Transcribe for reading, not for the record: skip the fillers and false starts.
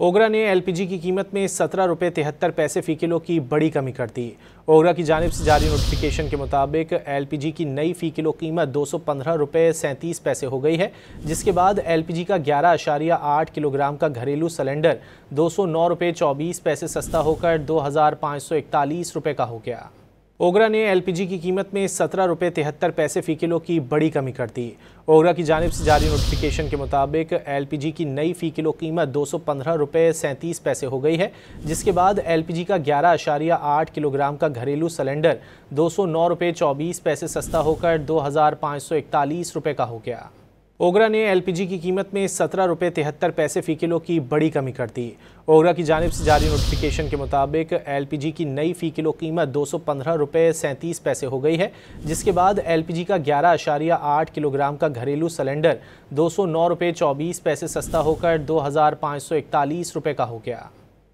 ओगरा ने एलपीजी की कीमत में 17 रुपये 73 पैसे फ़ी किलो की बड़ी कमी कर दी। ओगरा की जानिब से जारी नोटिफिकेशन के मुताबिक एलपीजी की नई फ़ी किलो कीमत 215 रुपये 37 पैसे हो गई है, जिसके बाद एलपीजी का 11.8 किलोग्राम का घरेलू सिलेंडर 209 रुपये 24 पैसे सस्ता होकर 2541 रुपये का हो गया। ओगरा ने एलपीजी की कीमत में 17 रुपये 73 पैसे फ़ी किलो की बड़ी कमी कर दी। ओगरा की जानिब से जारी नोटिफिकेशन के मुताबिक एलपीजी की नई फ़ी किलो कीमत 215 रुपये 37 पैसे हो गई है, जिसके बाद एलपीजी का 11.8 किलोग्राम का घरेलू सिलेंडर 209 रुपये 24 पैसे सस्ता होकर 2541 रुपये का हो गया। ओगरा ने एलपीजी की कीमत में 17 रुपये 73 पैसे फ़ी किलो की बड़ी कमी कर दी। ओगरा की जानिब से जारी नोटिफिकेशन के मुताबिक एलपीजी की नई फ़ी किलो कीमत 215 रुपये 37 पैसे हो गई है, जिसके बाद एलपीजी का 11.8 किलोग्राम का घरेलू सिलेंडर 209 रुपये 24 पैसे सस्ता होकर 2541 रुपये का हो गया।